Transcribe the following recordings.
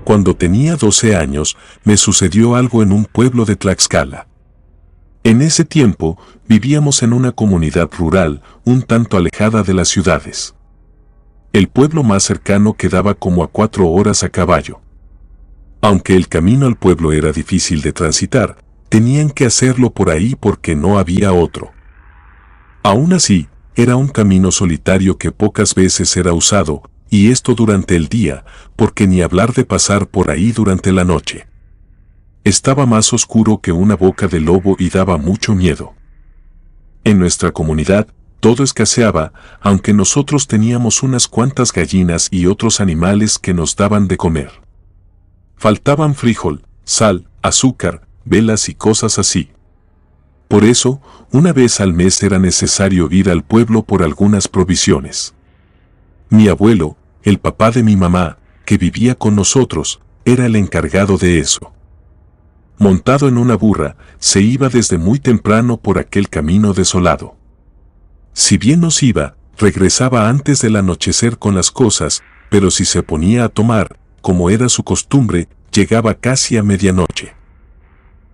Cuando tenía 12 años, me sucedió algo en un pueblo de Tlaxcala. En ese tiempo, vivíamos en una comunidad rural, un tanto alejada de las ciudades. El pueblo más cercano quedaba como a 4 horas a caballo. Aunque el camino al pueblo era difícil de transitar, tenían que hacerlo por ahí porque no había otro. Aún así, era un camino solitario que pocas veces era usado, y esto durante el día, porque ni hablar de pasar por ahí durante la noche. Estaba más oscuro que una boca de lobo y daba mucho miedo. En nuestra comunidad, todo escaseaba, aunque nosotros teníamos unas cuantas gallinas y otros animales que nos daban de comer. Faltaban frijol, sal, azúcar, velas y cosas así. Por eso, una vez al mes era necesario ir al pueblo por algunas provisiones. Mi abuelo, el papá de mi mamá, que vivía con nosotros, era el encargado de eso. Montado en una burra, se iba desde muy temprano por aquel camino desolado. Si bien nos iba, regresaba antes del anochecer con las cosas, pero si se ponía a tomar, como era su costumbre, llegaba casi a medianoche.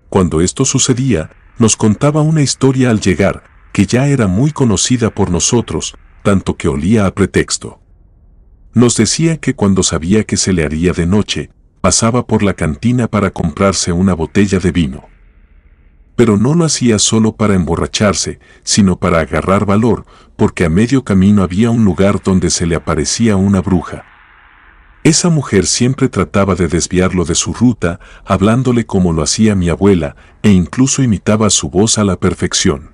Cuando esto sucedía, nos contaba una historia al llegar, que ya era muy conocida por nosotros, tanto que olía a pretexto. Nos decía que cuando sabía que se le haría de noche, pasaba por la cantina para comprarse una botella de vino. Pero no lo hacía solo para emborracharse, sino para agarrar valor, porque a medio camino había un lugar donde se le aparecía una bruja. Esa mujer siempre trataba de desviarlo de su ruta, hablándole como lo hacía mi abuela, e incluso imitaba su voz a la perfección.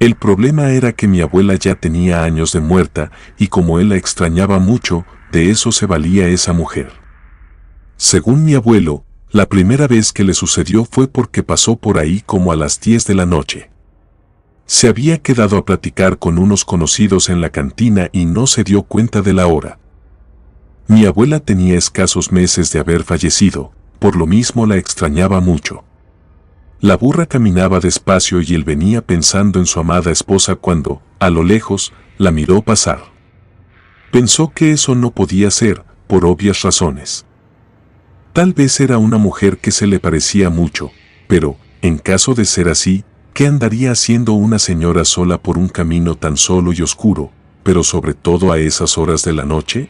El problema era que mi abuela ya tenía años de muerta, y como él la extrañaba mucho, de eso se valía esa mujer. Según mi abuelo, la primera vez que le sucedió fue porque pasó por ahí como a las 10 de la noche. Se había quedado a platicar con unos conocidos en la cantina y no se dio cuenta de la hora. Mi abuela tenía escasos meses de haber fallecido, por lo mismo la extrañaba mucho. La burra caminaba despacio y él venía pensando en su amada esposa cuando, a lo lejos, la miró pasar. Pensó que eso no podía ser, por obvias razones. Tal vez era una mujer que se le parecía mucho, pero, en caso de ser así, ¿qué andaría haciendo una señora sola por un camino tan solo y oscuro, pero sobre todo a esas horas de la noche?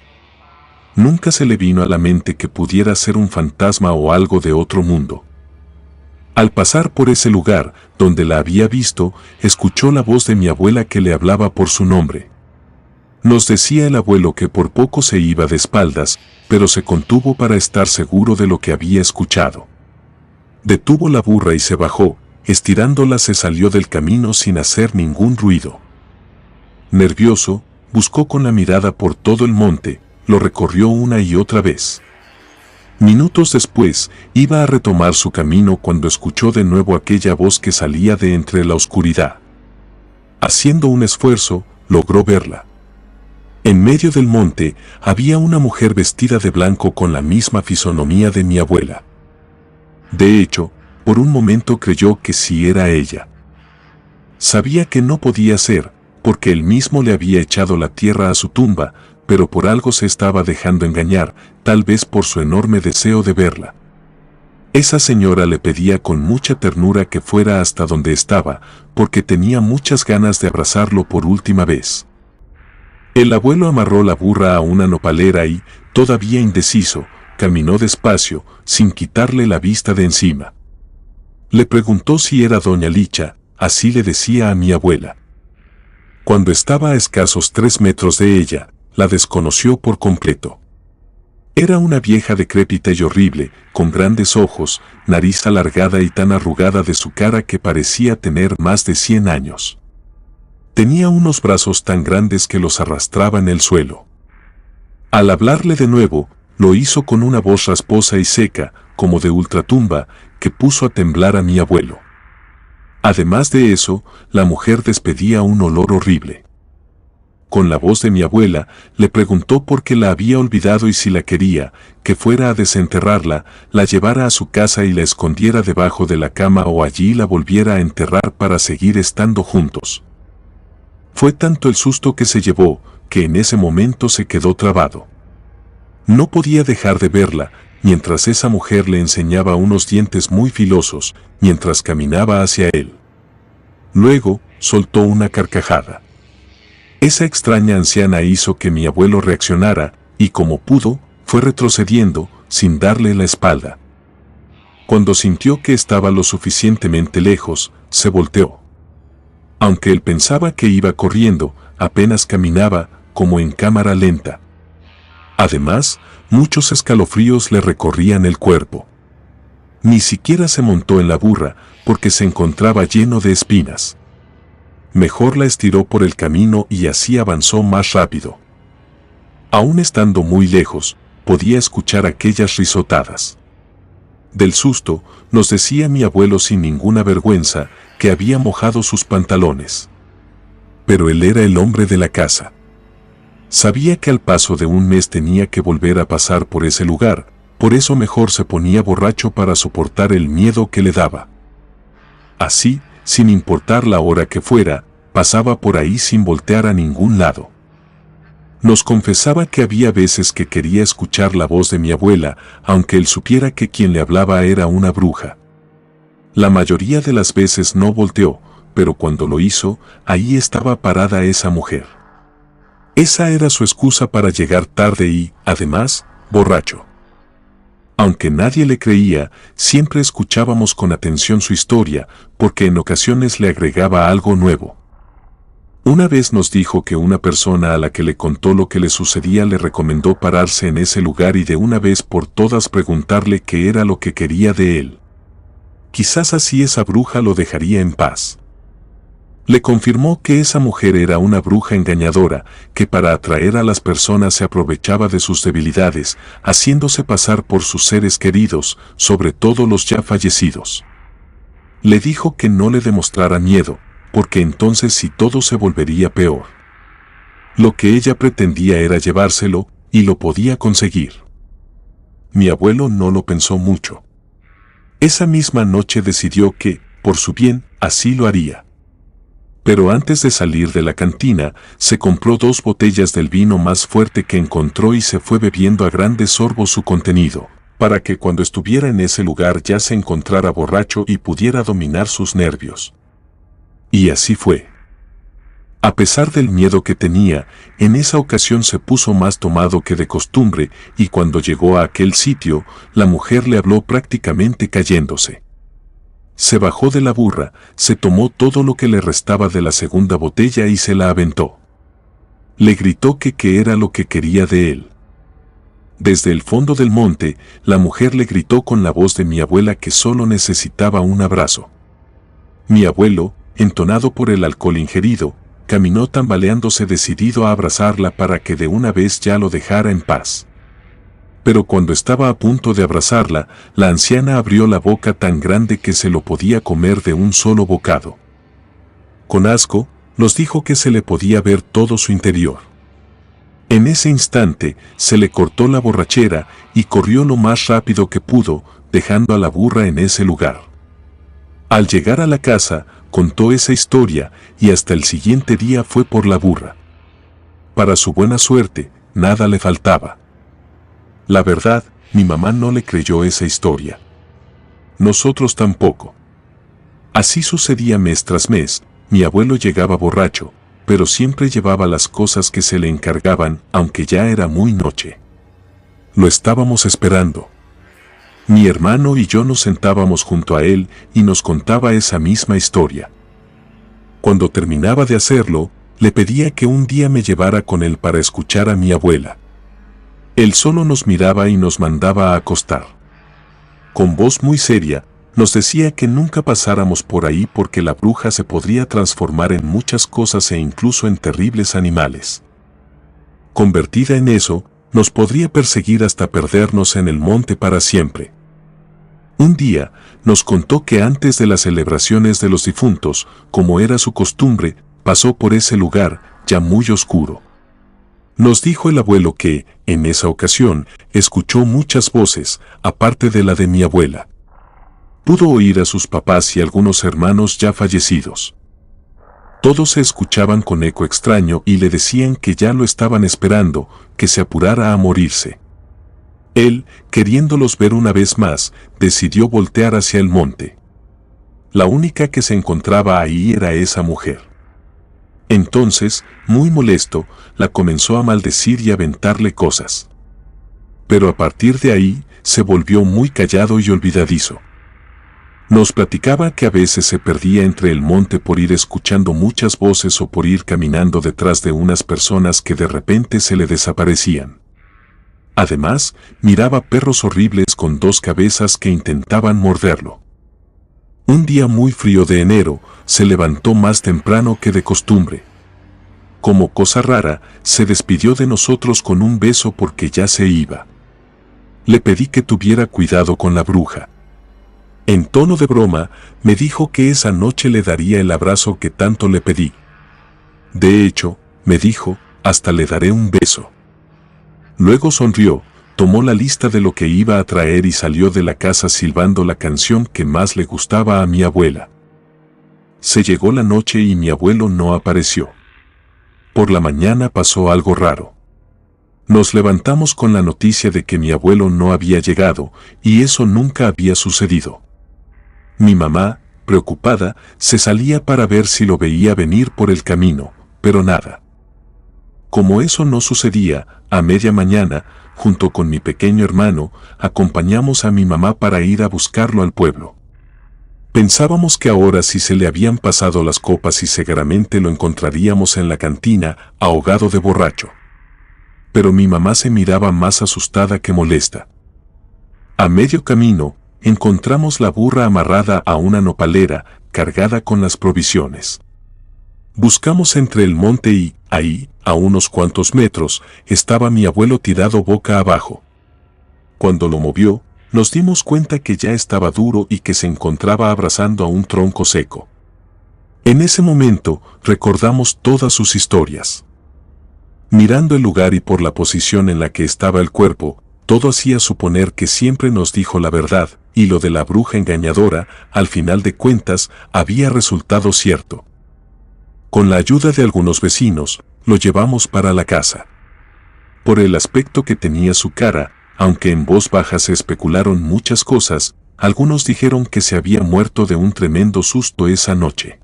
Nunca se le vino a la mente que pudiera ser un fantasma o algo de otro mundo. Al pasar por ese lugar, donde la había visto, escuchó la voz de mi abuela que le hablaba por su nombre. Nos decía el abuelo que por poco se iba de espaldas, pero se contuvo para estar seguro de lo que había escuchado. Detuvo la burra y se bajó, estirándola se salió del camino sin hacer ningún ruido. Nervioso, buscó con la mirada por todo el monte, lo recorrió una y otra vez. Minutos después, iba a retomar su camino cuando escuchó de nuevo aquella voz que salía de entre la oscuridad. Haciendo un esfuerzo, logró verla. En medio del monte, había una mujer vestida de blanco con la misma fisonomía de mi abuela. De hecho, por un momento creyó que sí era ella. Sabía que no podía ser, porque él mismo le había echado la tierra a su tumba, pero por algo se estaba dejando engañar, tal vez por su enorme deseo de verla. Esa señora le pedía con mucha ternura que fuera hasta donde estaba, porque tenía muchas ganas de abrazarlo por última vez. El abuelo amarró la burra a una nopalera y, todavía indeciso, caminó despacio, sin quitarle la vista de encima. Le preguntó si era doña Licha, así le decía a mi abuela. Cuando estaba a escasos 3 metros de ella, la desconoció por completo. Era una vieja decrépita y horrible, con grandes ojos, nariz alargada y tan arrugada de su cara que parecía tener más de 100 años. Tenía unos brazos tan grandes que los arrastraba en el suelo. Al hablarle de nuevo, lo hizo con una voz rasposa y seca, como de ultratumba, que puso a temblar a mi abuelo. Además de eso, la mujer despedía un olor horrible. Con la voz de mi abuela, le preguntó por qué la había olvidado y si la quería, que fuera a desenterrarla, la llevara a su casa y la escondiera debajo de la cama o allí la volviera a enterrar para seguir estando juntos. Fue tanto el susto que se llevó, que en ese momento se quedó trabado. No podía dejar de verla, mientras esa mujer le enseñaba unos dientes muy filosos, mientras caminaba hacia él. Luego, soltó una carcajada. Esa extraña anciana hizo que mi abuelo reaccionara, y como pudo, fue retrocediendo, sin darle la espalda. Cuando sintió que estaba lo suficientemente lejos, se volteó. Aunque él pensaba que iba corriendo, apenas caminaba, como en cámara lenta. Además, muchos escalofríos le recorrían el cuerpo. Ni siquiera se montó en la burra, porque se encontraba lleno de espinas. Mejor la estiró por el camino y así avanzó más rápido. Aún estando muy lejos, podía escuchar aquellas risotadas. Del susto, nos decía mi abuelo sin ninguna vergüenza, que había mojado sus pantalones. Pero él era el hombre de la casa. Sabía que al paso de un mes tenía que volver a pasar por ese lugar, por eso mejor se ponía borracho para soportar el miedo que le daba. Así, sin importar la hora que fuera, pasaba por ahí sin voltear a ningún lado. Nos confesaba que había veces que quería escuchar la voz de mi abuela, aunque él supiera que quien le hablaba era una bruja. La mayoría de las veces no volteó, pero cuando lo hizo, ahí estaba parada esa mujer. Esa era su excusa para llegar tarde y, además, borracho. Aunque nadie le creía, siempre escuchábamos con atención su historia, porque en ocasiones le agregaba algo nuevo. Una vez nos dijo que una persona a la que le contó lo que le sucedía le recomendó pararse en ese lugar y de una vez por todas preguntarle qué era lo que quería de él. Quizás así esa bruja lo dejaría en paz. Le confirmó que esa mujer era una bruja engañadora, que para atraer a las personas se aprovechaba de sus debilidades, haciéndose pasar por sus seres queridos, sobre todo los ya fallecidos. Le dijo que no le demostrara miedo, porque entonces sí todo se volvería peor. Lo que ella pretendía era llevárselo, y lo podía conseguir. Mi abuelo no lo pensó mucho. Esa misma noche decidió que, por su bien, así lo haría. Pero antes de salir de la cantina, se compró 2 botellas del vino más fuerte que encontró y se fue bebiendo a grandes sorbos su contenido, para que cuando estuviera en ese lugar ya se encontrara borracho y pudiera dominar sus nervios. Y así fue. A pesar del miedo que tenía, en esa ocasión se puso más tomado que de costumbre, y cuando llegó a aquel sitio, la mujer le habló prácticamente cayéndose. Se bajó de la burra, se tomó todo lo que le restaba de la segunda botella y se la aventó. Le gritó que qué era lo que quería de él. Desde el fondo del monte, la mujer le gritó con la voz de mi abuela que solo necesitaba un abrazo. Mi abuelo, entonado por el alcohol ingerido, caminó tambaleándose decidido a abrazarla para que de una vez ya lo dejara en paz. Pero cuando estaba a punto de abrazarla, la anciana abrió la boca tan grande que se lo podía comer de un solo bocado. Con asco, nos dijo que se le podía ver todo su interior. En ese instante, se le cortó la borrachera y corrió lo más rápido que pudo, dejando a la burra en ese lugar. Al llegar a la casa, contó esa historia y hasta el siguiente día fue por la burra. Para su buena suerte, nada le faltaba. La verdad, mi mamá no le creyó esa historia. Nosotros tampoco. Así sucedía mes tras mes, mi abuelo llegaba borracho, pero siempre llevaba las cosas que se le encargaban, aunque ya era muy noche. Lo estábamos esperando. Mi hermano y yo nos sentábamos junto a él y nos contaba esa misma historia. Cuando terminaba de hacerlo, le pedía que un día me llevara con él para escuchar a mi abuela. Él solo nos miraba y nos mandaba a acostar. Con voz muy seria, nos decía que nunca pasáramos por ahí porque la bruja se podría transformar en muchas cosas e incluso en terribles animales. Convertida en eso, nos podría perseguir hasta perdernos en el monte para siempre. Un día, nos contó que antes de las celebraciones de los difuntos, como era su costumbre, pasó por ese lugar, ya muy oscuro. Nos dijo el abuelo que, en esa ocasión, escuchó muchas voces, aparte de la de mi abuela. Pudo oír a sus papás y algunos hermanos ya fallecidos. Todos se escuchaban con eco extraño y le decían que ya lo estaban esperando, que se apurara a morirse. Él, queriéndolos ver una vez más, decidió voltear hacia el monte. La única que se encontraba ahí era esa mujer. Entonces, muy molesto, la comenzó a maldecir y a aventarle cosas. Pero a partir de ahí, se volvió muy callado y olvidadizo. Nos platicaba que a veces se perdía entre el monte por ir escuchando muchas voces o por ir caminando detrás de unas personas que de repente se le desaparecían. Además, miraba perros horribles con dos cabezas que intentaban morderlo. Un día muy frío de enero, se levantó más temprano que de costumbre. Como cosa rara, se despidió de nosotros con un beso porque ya se iba. Le pedí que tuviera cuidado con la bruja. En tono de broma, me dijo que esa noche le daría el abrazo que tanto le pedí. De hecho, me dijo, hasta le daré un beso. Luego sonrió, tomó la lista de lo que iba a traer y salió de la casa silbando la canción que más le gustaba a mi abuela. Se llegó la noche y mi abuelo no apareció. Por la mañana pasó algo raro. Nos levantamos con la noticia de que mi abuelo no había llegado, y eso nunca había sucedido. Mi mamá, preocupada, se salía para ver si lo veía venir por el camino, pero nada. Como eso no sucedía, a media mañana, junto con mi pequeño hermano, acompañamos a mi mamá para ir a buscarlo al pueblo. Pensábamos que ahora sí se le habían pasado las copas y seguramente lo encontraríamos en la cantina, ahogado de borracho. Pero mi mamá se miraba más asustada que molesta. A medio camino, encontramos la burra amarrada a una nopalera, cargada con las provisiones. Buscamos entre el monte y, ahí, a unos cuantos metros, estaba mi abuelo tirado boca abajo. Cuando lo movió, nos dimos cuenta que ya estaba duro y que se encontraba abrazando a un tronco seco. En ese momento, recordamos todas sus historias. Mirando el lugar y por la posición en la que estaba el cuerpo, todo hacía suponer que siempre nos dijo la verdad, y lo de la bruja engañadora, al final de cuentas, había resultado cierto. Con la ayuda de algunos vecinos, lo llevamos para la casa. Por el aspecto que tenía su cara, aunque en voz baja se especularon muchas cosas, algunos dijeron que se había muerto de un tremendo susto esa noche.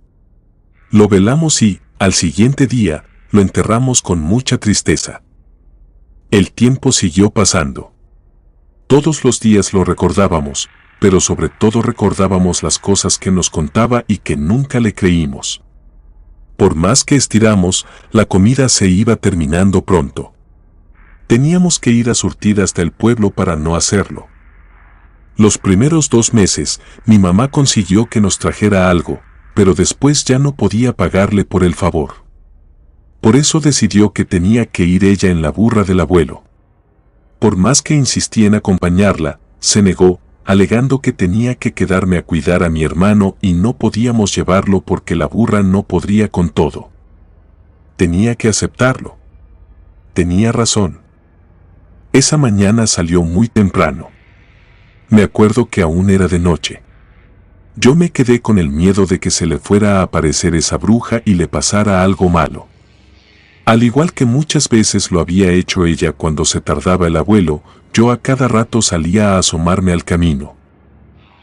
Lo velamos y, al siguiente día, lo enterramos con mucha tristeza. El tiempo siguió pasando. Todos los días lo recordábamos, pero sobre todo recordábamos las cosas que nos contaba y que nunca le creímos. Por más que estiramos, la comida se iba terminando pronto. Teníamos que ir a surtir hasta el pueblo para no hacerlo. Los primeros 2 meses, mi mamá consiguió que nos trajera algo, pero después ya no podía pagarle por el favor. Por eso decidió que tenía que ir ella en la burra del abuelo. Por más que insistí en acompañarla, se negó, alegando que tenía que quedarme a cuidar a mi hermano y no podíamos llevarlo porque la burra no podría con todo. Tenía que aceptarlo. Tenía razón. Esa mañana salió muy temprano. Me acuerdo que aún era de noche. Yo me quedé con el miedo de que se le fuera a aparecer esa bruja y le pasara algo malo. Al igual que muchas veces lo había hecho ella cuando se tardaba el abuelo, yo a cada rato salía a asomarme al camino.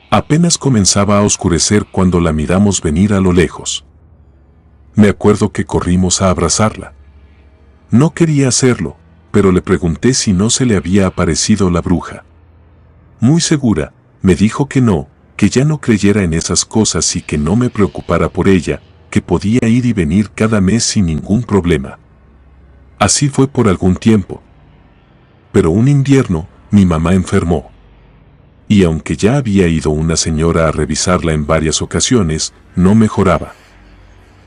Apenas comenzaba a oscurecer cuando la miramos venir a lo lejos. Me acuerdo que corrimos a abrazarla. No quería hacerlo, pero le pregunté si no se le había aparecido la bruja. Muy segura, me dijo que no, que ya no creyera en esas cosas y que no me preocupara por ella, que podía ir y venir cada mes sin ningún problema. Así fue por algún tiempo. Pero un invierno, mi mamá enfermó. Y aunque ya había ido una señora a revisarla en varias ocasiones, no mejoraba.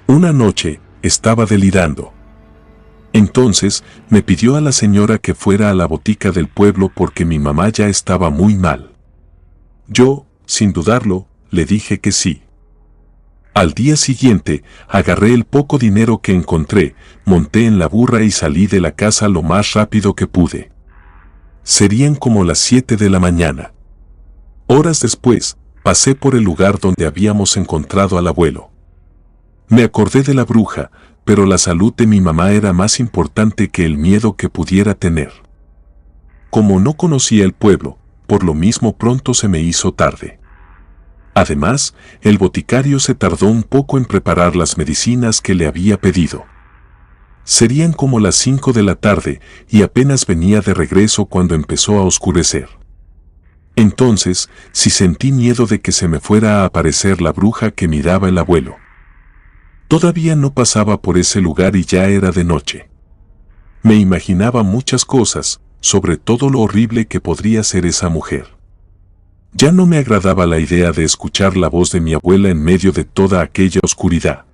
Una noche, estaba delirando. Entonces, me pidió a la señora que fuera a la botica del pueblo porque mi mamá ya estaba muy mal. Yo, sin dudarlo, le dije que sí. Al día siguiente, agarré el poco dinero que encontré, monté en la burra y salí de la casa lo más rápido que pude. Serían como las 7 de la mañana. Horas después, pasé por el lugar donde habíamos encontrado al abuelo. Me acordé de la bruja, pero la salud de mi mamá era más importante que el miedo que pudiera tener. Como no conocía el pueblo, por lo mismo pronto se me hizo tarde. Además, el boticario se tardó un poco en preparar las medicinas que le había pedido. Serían como las 5 de la tarde y apenas venía de regreso cuando empezó a oscurecer. Entonces, sí sentí miedo de que se me fuera a aparecer la bruja que miraba el abuelo. Todavía no pasaba por ese lugar y ya era de noche. Me imaginaba muchas cosas, sobre todo lo horrible que podría ser esa mujer. Ya no me agradaba la idea de escuchar la voz de mi abuela en medio de toda aquella oscuridad.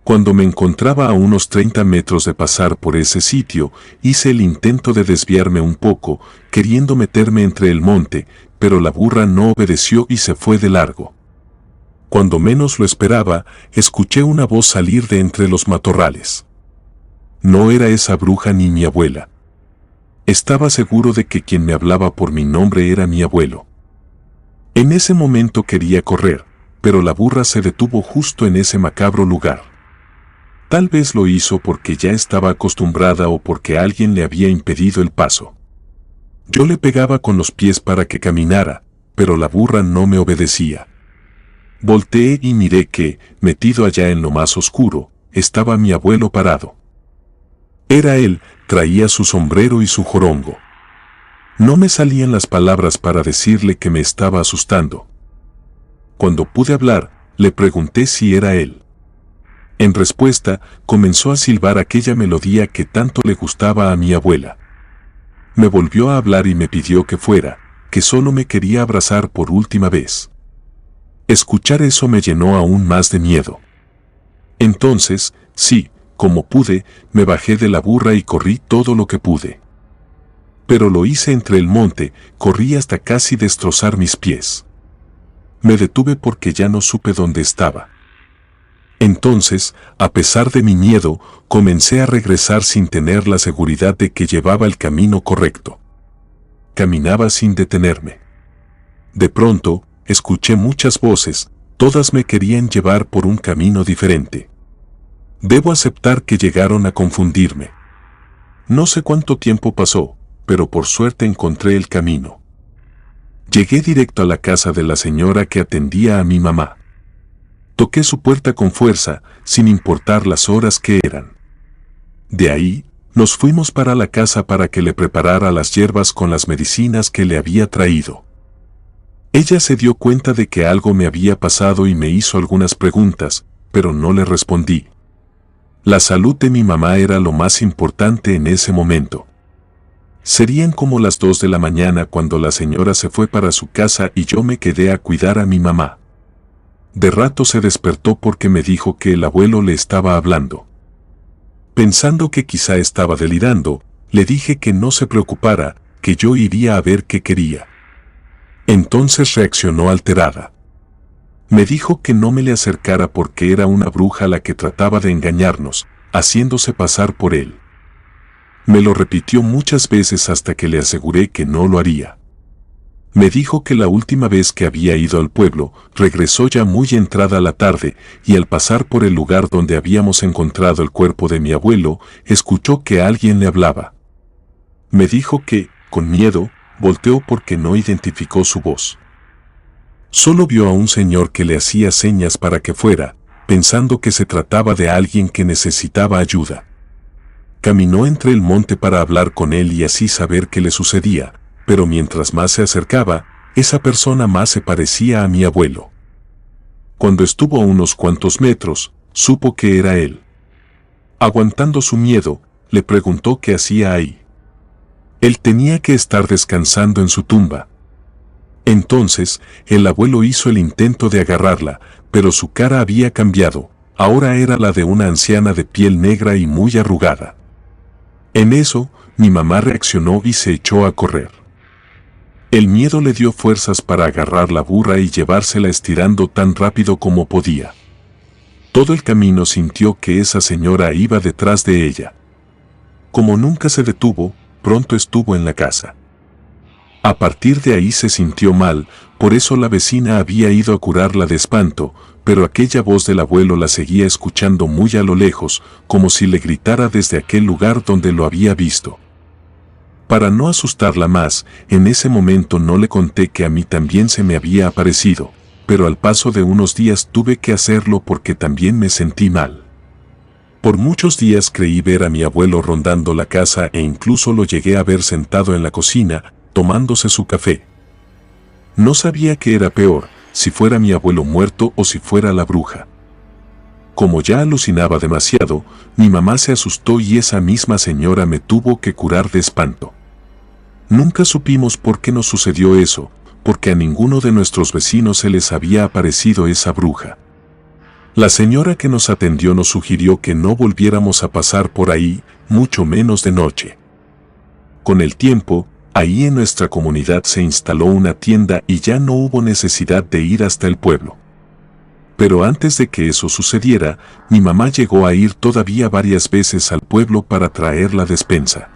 Cuando me encontraba a unos 30 metros de pasar por ese sitio, hice el intento de desviarme un poco, queriendo meterme entre el monte, pero la burra no obedeció y se fue de largo. Cuando menos lo esperaba, escuché una voz salir de entre los matorrales. No era esa bruja ni mi abuela. Estaba seguro de que quien me hablaba por mi nombre era mi abuelo. En ese momento quería correr, pero la burra se detuvo justo en ese macabro lugar. Tal vez lo hizo porque ya estaba acostumbrada o porque alguien le había impedido el paso. Yo le pegaba con los pies para que caminara, pero la burra no me obedecía. Volteé y miré que, metido allá en lo más oscuro, estaba mi abuelo parado. Era él, traía su sombrero y su jorongo. No me salían las palabras para decirle que me estaba asustando. Cuando pude hablar, le pregunté si era él. En respuesta, comenzó a silbar aquella melodía que tanto le gustaba a mi abuela. Me volvió a hablar y me pidió que fuera, que solo me quería abrazar por última vez. Escuchar eso me llenó aún más de miedo. Entonces, sí, como pude, me bajé de la burra y corrí todo lo que pude. Pero lo hice entre el monte, corrí hasta casi destrozar mis pies. Me detuve porque ya no supe dónde estaba. Entonces, a pesar de mi miedo, comencé a regresar sin tener la seguridad de que llevaba el camino correcto. Caminaba sin detenerme. De pronto, escuché muchas voces, todas me querían llevar por un camino diferente. Debo aceptar que llegaron a confundirme. No sé cuánto tiempo pasó, pero por suerte encontré el camino. Llegué directo a la casa de la señora que atendía a mi mamá. Toqué su puerta con fuerza, sin importar las horas que eran. De ahí, nos fuimos para la casa para que le preparara las hierbas con las medicinas que le había traído. Ella se dio cuenta de que algo me había pasado y me hizo algunas preguntas, pero no le respondí. La salud de mi mamá era lo más importante en ese momento. Serían como las 2 de la mañana cuando la señora se fue para su casa y yo me quedé a cuidar a mi mamá. De rato se despertó porque me dijo que el abuelo le estaba hablando. Pensando que quizá estaba delirando, le dije que no se preocupara, que yo iría a ver qué quería. Entonces reaccionó alterada. Me dijo que no me le acercara porque era una bruja la que trataba de engañarnos, haciéndose pasar por él. Me lo repitió muchas veces hasta que le aseguré que no lo haría. Me dijo que la última vez que había ido al pueblo, regresó ya muy entrada la tarde, y al pasar por el lugar donde habíamos encontrado el cuerpo de mi abuelo, escuchó que alguien le hablaba. Me dijo que, con miedo, volteó porque no identificó su voz. Solo vio a un señor que le hacía señas para que fuera, pensando que se trataba de alguien que necesitaba ayuda. Caminó entre el monte para hablar con él y así saber qué le sucedía, pero mientras más se acercaba, esa persona más se parecía a mi abuelo. Cuando estuvo a unos cuantos metros, supo que era él. Aguantando su miedo, le preguntó qué hacía ahí. Él tenía que estar descansando en su tumba. Entonces, el abuelo hizo el intento de agarrarla, pero su cara había cambiado, ahora era la de una anciana de piel negra y muy arrugada. En eso, mi mamá reaccionó y se echó a correr. El miedo le dio fuerzas para agarrar la burra y llevársela estirando tan rápido como podía. Todo el camino sintió que esa señora iba detrás de ella. Como nunca se detuvo, pronto estuvo en la casa. A partir de ahí se sintió mal, por eso la vecina había ido a curarla de espanto, pero aquella voz del abuelo la seguía escuchando muy a lo lejos, como si le gritara desde aquel lugar donde lo había visto. Para no asustarla más, en ese momento no le conté que a mí también se me había aparecido, pero al paso de unos días tuve que hacerlo porque también me sentí mal. Por muchos días creí ver a mi abuelo rondando la casa e incluso lo llegué a ver sentado en la cocina, tomándose su café. No sabía qué era peor, si fuera mi abuelo muerto o si fuera la bruja. Como ya alucinaba demasiado, mi mamá se asustó y esa misma señora me tuvo que curar de espanto. Nunca supimos por qué nos sucedió eso, porque a ninguno de nuestros vecinos se les había aparecido esa bruja. La señora que nos atendió nos sugirió que no volviéramos a pasar por ahí, mucho menos de noche. Con el tiempo, ahí en nuestra comunidad se instaló una tienda y ya no hubo necesidad de ir hasta el pueblo. Pero antes de que eso sucediera, mi mamá llegó a ir todavía varias veces al pueblo para traer la despensa.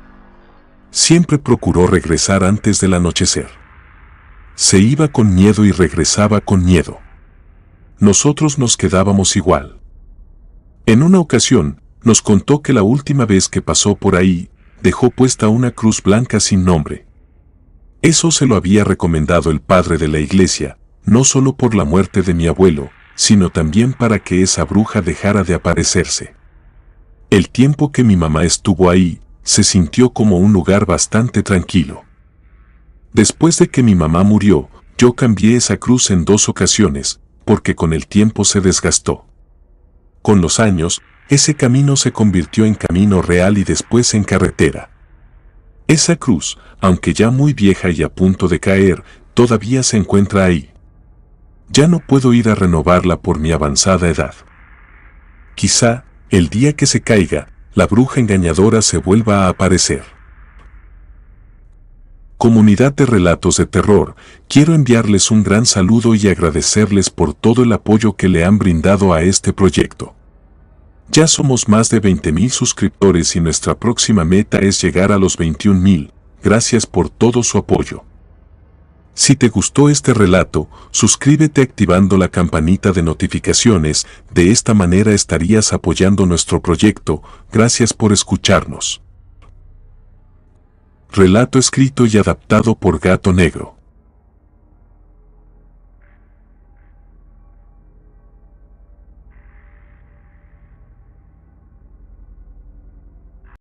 Siempre procuró regresar antes del anochecer. Se iba con miedo y regresaba con miedo. Nosotros nos quedábamos igual. En una ocasión, nos contó que la última vez que pasó por ahí, dejó puesta una cruz blanca sin nombre. Eso se lo había recomendado el padre de la iglesia, no solo por la muerte de mi abuelo, sino también para que esa bruja dejara de aparecerse. El tiempo que mi mamá estuvo ahí, se sintió como un lugar bastante tranquilo. Después de que mi mamá murió, yo cambié esa cruz en 2 ocasiones, porque con el tiempo se desgastó. Con los años, ese camino se convirtió en camino real y después en carretera. Esa cruz, aunque ya muy vieja y a punto de caer, todavía se encuentra ahí. Ya no puedo ir a renovarla por mi avanzada edad. Quizá, el día que se caiga, la bruja engañadora se vuelva a aparecer. Comunidad de relatos de terror, quiero enviarles un gran saludo y agradecerles por todo el apoyo que le han brindado a este proyecto. Ya somos más de 20,000 suscriptores y nuestra próxima meta es llegar a los 21,000. Gracias por todo su apoyo. Si te gustó este relato, suscríbete activando la campanita de notificaciones, de esta manera estarías apoyando nuestro proyecto. Gracias por escucharnos. Relato escrito y adaptado por Gato Negro.